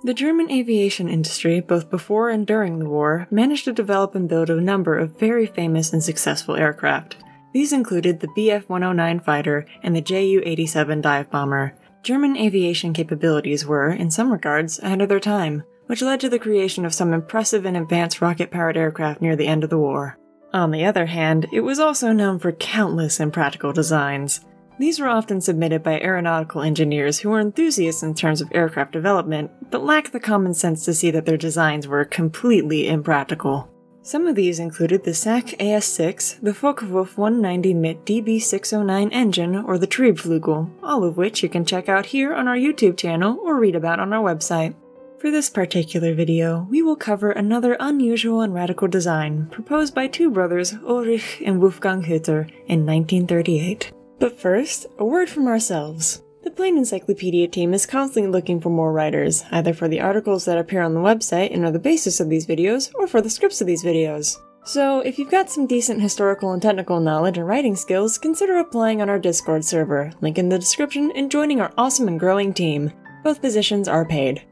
The German aviation industry, both before and during the war, managed to develop and build a number of very famous and successful aircraft. These included the Bf-109 fighter and the Ju-87 dive bomber. German aviation capabilities were, in some regards, ahead of their time, which led to the creation of some impressive and advanced rocket-powered aircraft near the end of the war. On the other hand, it was also known for countless impractical designs. These were often submitted by aeronautical engineers who were enthusiasts in terms of aircraft development, but lacked the common sense to see that their designs were completely impractical. Some of these included the SAC AS6, the Focke-Wulf 190 mit DB609 engine, or the Triebflügel, all of which you can check out here on our YouTube channel or read about on our website. For this particular video, we will cover another unusual and radical design proposed by two brothers, Ulrich and Wolfgang Hütter, in 1938. But first, a word from ourselves. The Plain Encyclopedia team is constantly looking for more writers, either for the articles that appear on the website and are the basis of these videos, or for the scripts of these videos. So, if you've got some decent historical and technical knowledge and writing skills, consider applying on our Discord server, link in the description, and joining our awesome and growing team. Both positions are paid.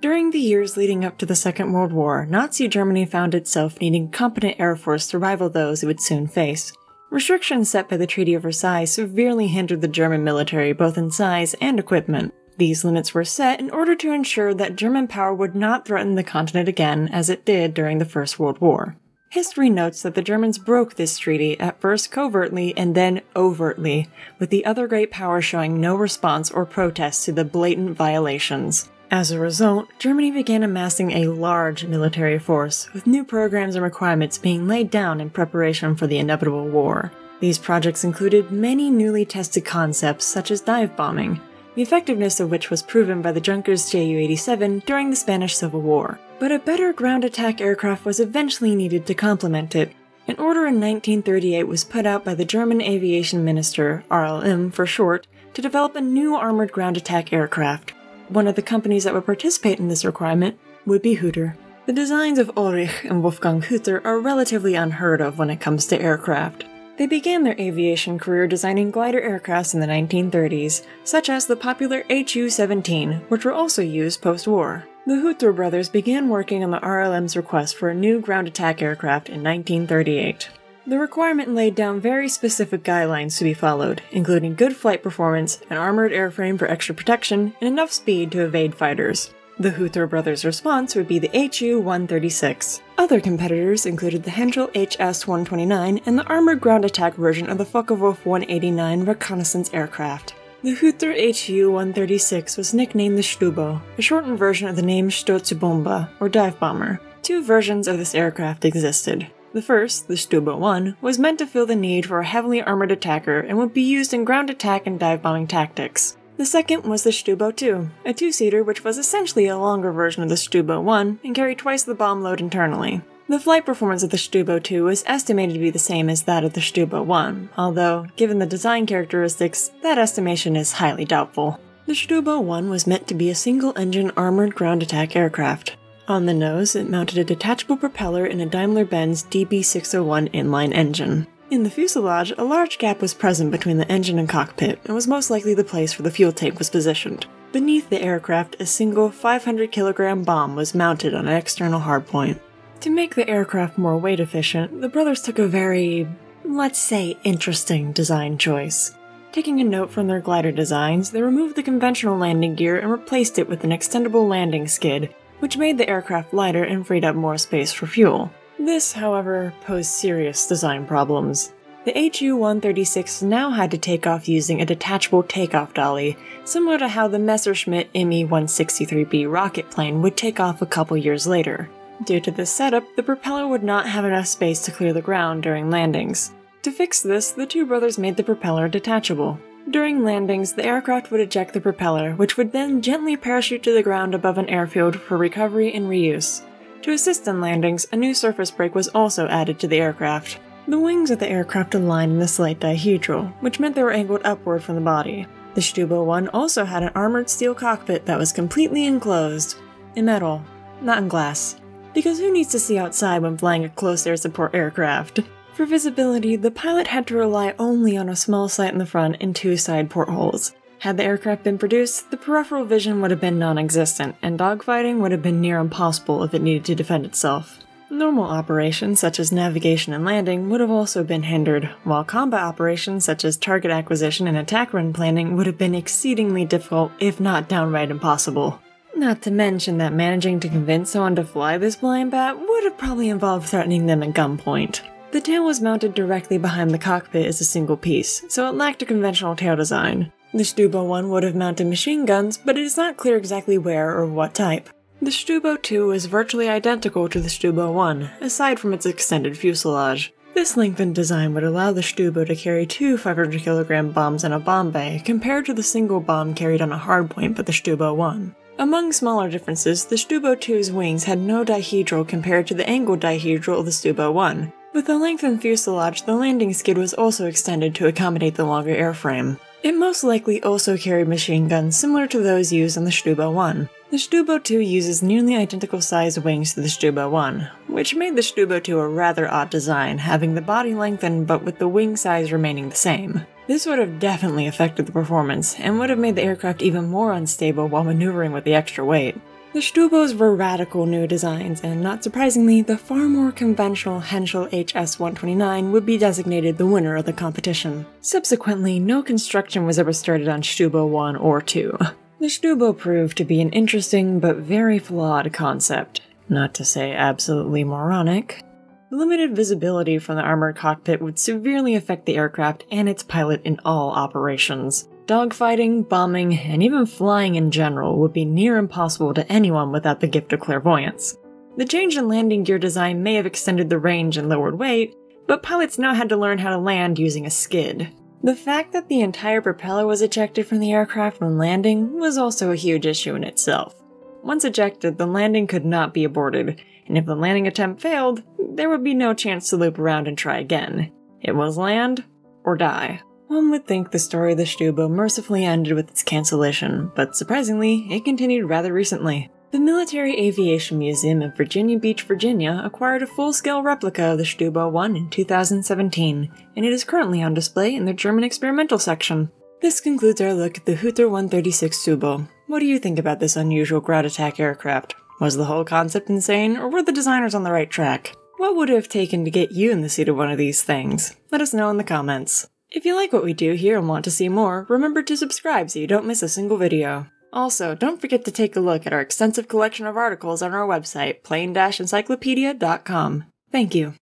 During the years leading up to the Second World War, Nazi Germany found itself needing a competent air force to rival those it would soon face. Restrictions set by the Treaty of Versailles severely hindered the German military both in size and equipment. These limits were set in order to ensure that German power would not threaten the continent again as it did during the First World War. History notes that the Germans broke this treaty, at first covertly and then overtly, with the other great powers showing no response or protest to the blatant violations. As a result, Germany began amassing a large military force, with new programs and requirements being laid down in preparation for the inevitable war. These projects included many newly tested concepts such as dive bombing, the effectiveness of which was proven by the Junkers Ju-87 during the Spanish Civil War. But a better ground attack aircraft was eventually needed to complement it. An order in 1938 was put out by the German Aviation Minister, RLM for short, to develop a new armored ground attack aircraft. One of the companies that would participate in this requirement would be Hütter. The designs of Ulrich and Wolfgang Hütter are relatively unheard of when it comes to aircraft. They began their aviation career designing glider aircrafts in the 1930s, such as the popular Hu-17, which were also used post-war. The Hütter brothers began working on the RLM's request for a new ground attack aircraft in 1938. The requirement laid down very specific guidelines to be followed, including good flight performance, an armored airframe for extra protection, and enough speed to evade fighters. The Hütter brothers' response would be the Hu-136. Other competitors included the Henschel Hs 129 and the armored ground attack version of the Focke-Wulf 189 reconnaissance aircraft. The Hütter Hu-136 was nicknamed the Stubo, a shortened version of the name Sturzbomber, or dive bomber. Two versions of this aircraft existed. The first, the Stubo I, was meant to fill the need for a heavily armored attacker and would be used in ground attack and dive bombing tactics. The second was the Stubo II, a two-seater which was essentially a longer version of the Stubo I and carried twice the bomb load internally. The flight performance of the Stubo II was estimated to be the same as that of the Stubo I, although, given the design characteristics, that estimation is highly doubtful. The Stubo I was meant to be a single-engine armored ground attack aircraft. On the nose, it mounted a detachable propeller and a Daimler-Benz DB601 inline engine. In the fuselage, a large gap was present between the engine and cockpit, and was most likely the place where the fuel tank was positioned. Beneath the aircraft, a single 500-kilogram bomb was mounted on an external hardpoint. To make the aircraft more weight efficient, the brothers took a very, let's say, interesting design choice. Taking a note from their glider designs, they removed the conventional landing gear and replaced it with an extendable landing skid, which made the aircraft lighter and freed up more space for fuel. This, however, posed serious design problems. The Hu-136 now had to take off using a detachable takeoff dolly, similar to how the Messerschmitt Me-163B rocket plane would take off a couple years later. Due to this setup, the propeller would not have enough space to clear the ground during landings. To fix this, the two brothers made the propeller detachable. During landings, the aircraft would eject the propeller, which would then gently parachute to the ground above an airfield for recovery and reuse. To assist in landings, a new surface brake was also added to the aircraft. The wings of the aircraft aligned in a slight dihedral, which meant they were angled upward from the body. The Stubo I also had an armored steel cockpit that was completely enclosed. In metal, not in glass. Because who needs to see outside when flying a close air support aircraft? For visibility, the pilot had to rely only on a small sight in the front and two side portholes. Had the aircraft been produced, the peripheral vision would have been non-existent, and dogfighting would have been near impossible if it needed to defend itself. Normal operations such as navigation and landing would have also been hindered, while combat operations such as target acquisition and attack run planning would have been exceedingly difficult, if not downright impossible. Not to mention that managing to convince someone to fly this blind bat would have probably involved threatening them at gunpoint. The tail was mounted directly behind the cockpit as a single piece, so it lacked a conventional tail design. The Stubo I would have mounted machine guns, but it is not clear exactly where or what type. The Stubo II is virtually identical to the Stubo I, aside from its extended fuselage. This lengthened design would allow the Stubo to carry 2 500kg bombs in a bomb bay, compared to the single bomb carried on a hardpoint by the Stubo I. Among smaller differences, the Stubo II's wings had no dihedral compared to the angled dihedral of the Stubo I. With the lengthened fuselage, the landing skid was also extended to accommodate the longer airframe. It most likely also carried machine guns similar to those used on the Stubo I. The Stubo II uses nearly identical sized wings to the Stubo I, which made the Stubo II a rather odd design, having the body lengthened but with the wing size remaining the same. This would have definitely affected the performance, and would have made the aircraft even more unstable while maneuvering with the extra weight. The Stubos were radical new designs, and not surprisingly, the far more conventional Henschel Hs 129 would be designated the winner of the competition. Subsequently, no construction was ever started on Stubo I or II. The Stubo proved to be an interesting but very flawed concept, not to say absolutely moronic. Limited visibility from the armored cockpit would severely affect the aircraft and its pilot in all operations. Dogfighting, bombing, and even flying in general would be near impossible to anyone without the gift of clairvoyance. The change in landing gear design may have extended the range and lowered weight, but pilots now had to learn how to land using a skid. The fact that the entire propeller was ejected from the aircraft when landing was also a huge issue in itself. Once ejected, the landing could not be aborted, and if the landing attempt failed, there would be no chance to loop around and try again. It was land or die. One would think the story of the Stubo mercifully ended with its cancellation, but surprisingly, it continued rather recently. The Military Aviation Museum in Virginia Beach, Virginia acquired a full-scale replica of the Stubo I in 2017, and it is currently on display in their German experimental section. This concludes our look at the Hütter 136 Stubo. What do you think about this unusual ground attack aircraft? Was the whole concept insane, or were the designers on the right track? What would it have taken to get you in the seat of one of these things? Let us know in the comments. If you like what we do here and want to see more, remember to subscribe so you don't miss a single video. Also, don't forget to take a look at our extensive collection of articles on our website, plain-encyclopedia.com. Thank you.